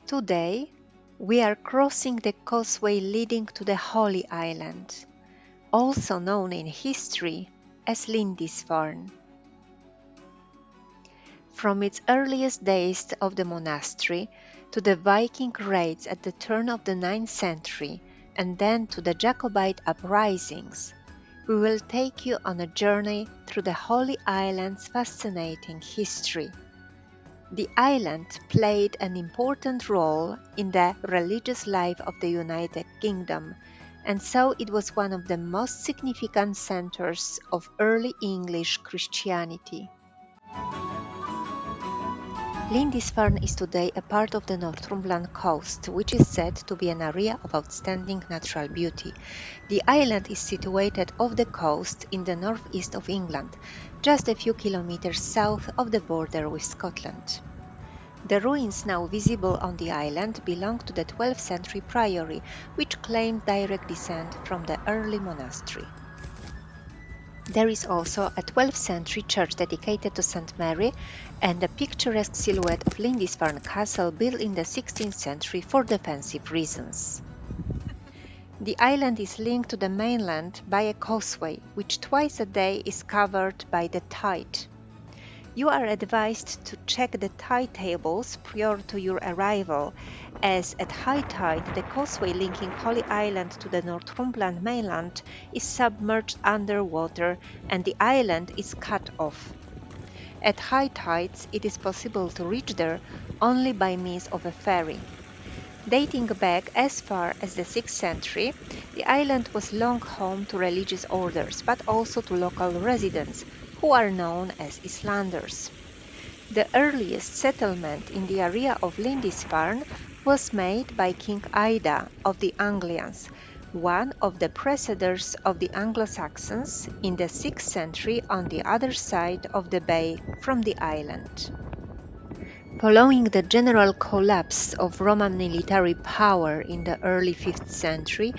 Today, we are crossing the causeway leading to the Holy Island, also known in history as Lindisfarne. From its earliest days of the monastery to the Viking raids at the turn of the 9th century and then to the Jacobite uprisings, we will take you on a journey through the Holy Island's fascinating history. The island played an important role in the religious life of the United Kingdom, and so it was one of the most significant centers of early English Christianity. Lindisfarne is today a part of the Northumberland coast, which is said to be an area of outstanding natural beauty. The island is situated off the coast in the northeast of England, just a few kilometers south of the border with Scotland. The ruins now visible on the island belong to the 12th century priory, which claimed direct descent from the early monastery. There is also a 12th century church dedicated to St. Mary and a picturesque silhouette of Lindisfarne Castle built in the 16th century for defensive reasons. The island is linked to the mainland by a causeway, which twice a day is covered by the tide. You are advised to check the tide tables prior to your arrival, as at high tide the causeway linking Holy Island to the Northumberland mainland is submerged under water and the island is cut off. At high tides it is possible to reach there only by means of a ferry. Dating back as far as the 6th century, the island was long home to religious orders, but also to local residents, who are known as Islanders. The earliest settlement in the area of Lindisfarne was made by King Aidan of the Anglians, one of the preceders of the Anglo-Saxons in the 6th century on the other side of the bay from the island. Following the general collapse of Roman military power in the early 5th century,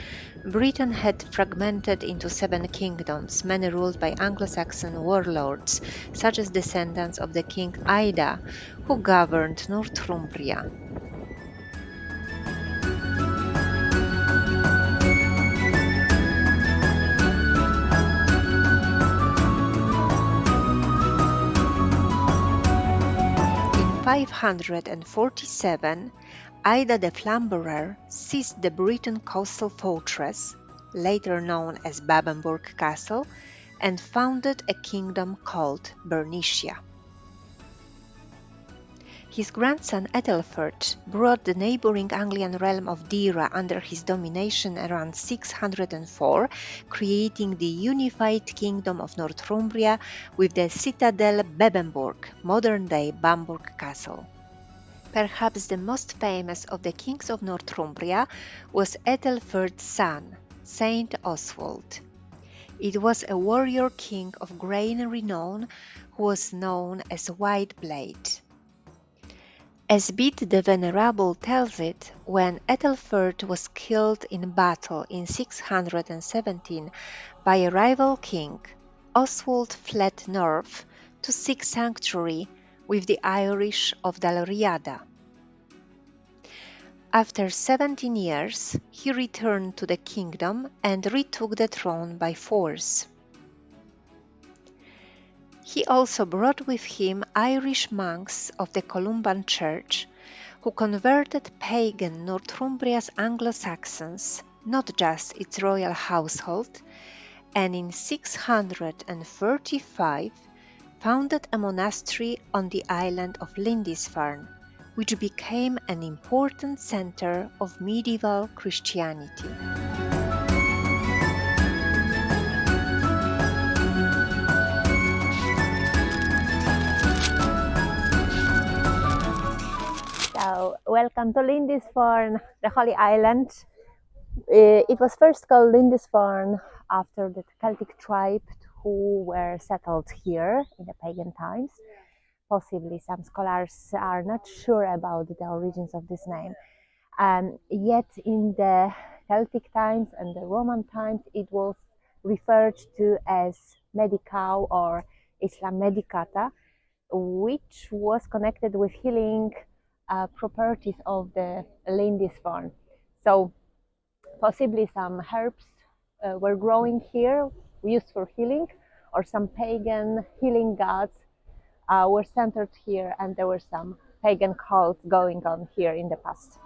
Britain had fragmented into 7 kingdoms, many ruled by Anglo-Saxon warlords, such as descendants of the King Aidan, who governed Northumbria. In 547, Aidan the Plunderer seized the Breton coastal fortress, later known as Bamburgh Castle, and founded a kingdom called Bernicia. His grandson Ethelfert brought the neighbouring Anglian realm of Deira under his domination around 604, creating the unified Kingdom of Northumbria with the citadel Bamburgh, modern-day Bamburgh Castle. Perhaps the most famous of the kings of Northumbria was Ethelfert's son, Saint Oswald. It was a warrior king of great renown who was known as White Blade. As Bede the Venerable tells it, when Ethelfert was killed in battle in 617 by a rival king, Oswald fled north to seek sanctuary with the Irish of Dalriada. After 17 years, he returned to the kingdom and retook the throne by force. He also brought with him Irish monks of the Columban Church, who converted pagan Northumbria's Anglo-Saxons, not just its royal household, and in 635 founded a monastery on the island of Lindisfarne, which became an important center of medieval Christianity. So, welcome to Lindisfarne, the Holy Island. It was first called Lindisfarne after the Celtic tribe who were settled here in the pagan times. Possibly some scholars are not sure about the origins of this name. Yet in the Celtic times and the Roman times, it was referred to as Medica or Isla Medicata, which was connected with healing properties of the Lindisfarne. So possibly some herbs were growing here, used for healing, or some pagan healing gods were centered here, and there were some pagan cults going on here in the past.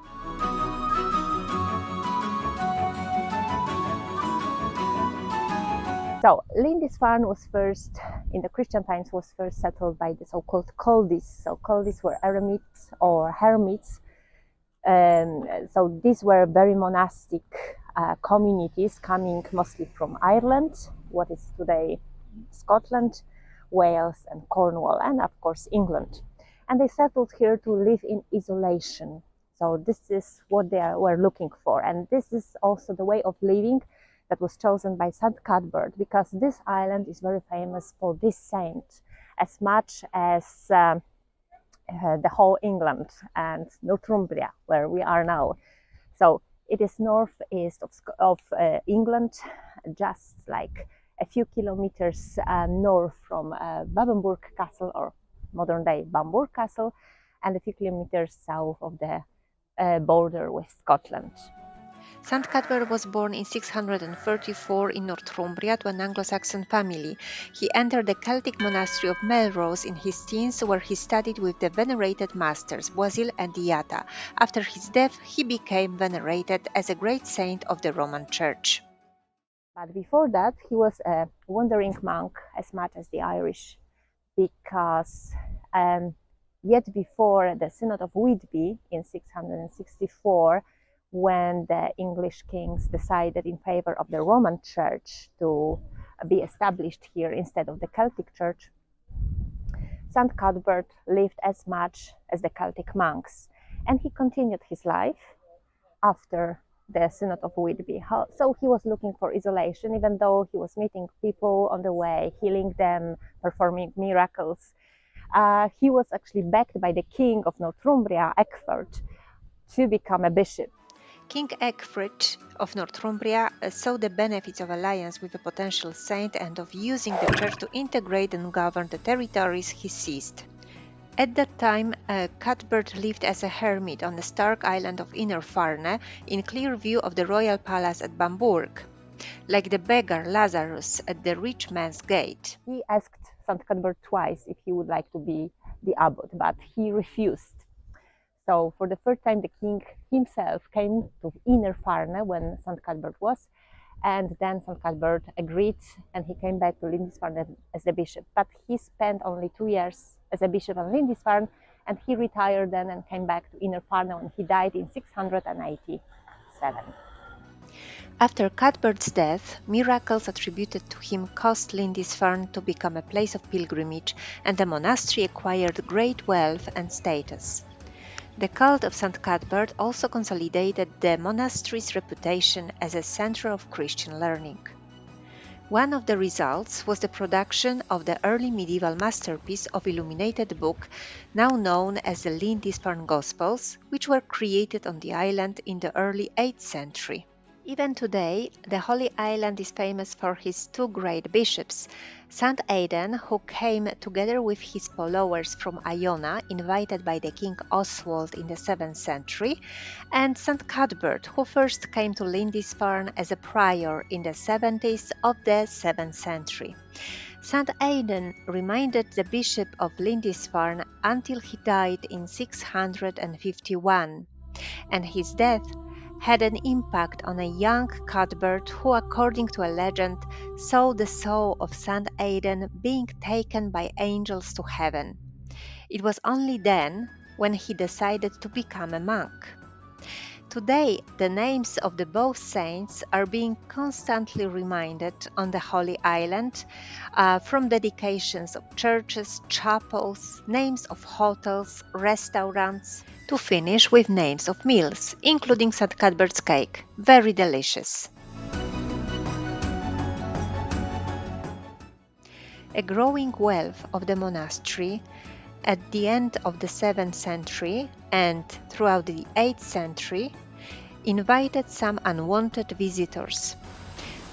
So Lindisfarne was first, in the Christian times, was first settled by the so-called Culdees. So Culdees were eremites or hermits. So these were very monastic communities coming mostly from Ireland, what is today Scotland, Wales and Cornwall, and of course England. And they settled here to live in isolation. So this is what they were looking for. And this is also the way of living that was chosen by Saint Cuthbert, because this island is very famous for this saint, as much as the whole England and Northumbria, where we are now. So it is northeast of England, just like a few kilometers north from Bamburgh Castle, or modern day Bamburgh Castle, and a few kilometers south of the border with Scotland. Saint Cuthbert was born in 634 in Northumbria to an Anglo-Saxon family. He entered the Celtic monastery of Melrose in his teens, where he studied with the venerated masters Basil and Iata. After his death, he became venerated as a great saint of the Roman Church. But before that, he was a wandering monk as much as the Irish, because yet before the Synod of Whitby in 664, when the English kings decided in favor of the Roman Church to be established here instead of the Celtic Church, Saint Cuthbert lived as much as the Celtic monks, and he continued his life after the Synod of Whitby. So he was looking for isolation, even though he was meeting people on the way, healing them, performing miracles. He was actually backed by the King of Northumbria, Ecgfrith, to become a bishop. King Ecgfrith of Northumbria saw the benefits of alliance with a potential saint and of using the church to integrate and govern the territories he seized. At that time, Cuthbert lived as a hermit on the stark island of Inner Farne, in clear view of the royal palace at Bamburgh, like the beggar Lazarus at the rich man's gate. He asked St. Cuthbert twice if he would like to be the abbot, but he refused. So for the first time, the king himself came to Inner Farne when St. Cuthbert was, and then St. Cuthbert agreed, and he came back to Lindisfarne as the bishop. But he spent only 2 years as a bishop of Lindisfarne, and he retired then and came back to Inner Farne when he died in 687. After Cuthbert's death, miracles attributed to him caused Lindisfarne to become a place of pilgrimage, and the monastery acquired great wealth and status. The cult of St. Cuthbert also consolidated the monastery's reputation as a center of Christian learning. One of the results was the production of the early medieval masterpiece of illuminated book, now known as the Lindisfarne Gospels, which were created on the island in the early 8th century. Even today, the Holy Island is famous for his two great bishops, Saint Aidan, who came together with his followers from Iona, invited by the King Oswald in the 7th century, and Saint Cuthbert, who first came to Lindisfarne as a prior in the 70s of the 7th century. Saint Aidan remained the bishop of Lindisfarne until he died in 651, and his death had an impact on a young Cuthbert who, according to a legend, saw the soul of Saint Aidan being taken by angels to heaven. It was only then when he decided to become a monk. Today, the names of the both saints are being constantly reminded on the Holy Island, from dedications of churches, chapels, names of hotels, restaurants, to finish with names of meals, including St. Cuthbert's cake. Very delicious. A growing wealth of the monastery at the end of the 7th century and throughout the 8th century invited some unwanted visitors.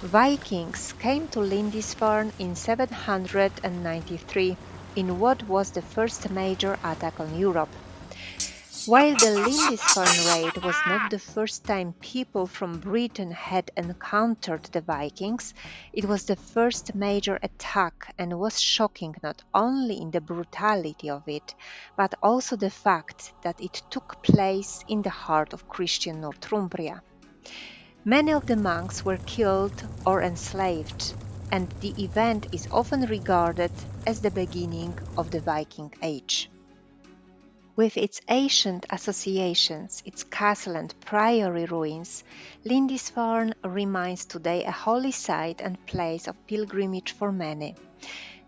Vikings came to Lindisfarne in 793 in what was the first major attack on Europe. While the Lindisfarne raid was not the first time people from Britain had encountered the Vikings, it was the first major attack and was shocking not only in the brutality of it, but also the fact that it took place in the heart of Christian Northumbria. Many of the monks were killed or enslaved, and the event is often regarded as the beginning of the Viking Age. With its ancient associations, its castle and priory ruins, Lindisfarne remains today a holy site and place of pilgrimage for many.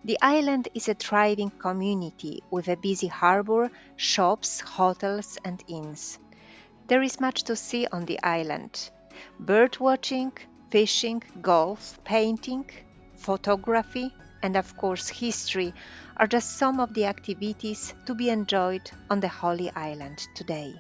The island is a thriving community with a busy harbour, shops, hotels, and inns. There is much to see on the island. Bird watching, fishing, golf, painting, photography, and of course history are just some of the activities to be enjoyed on the Holy Island today.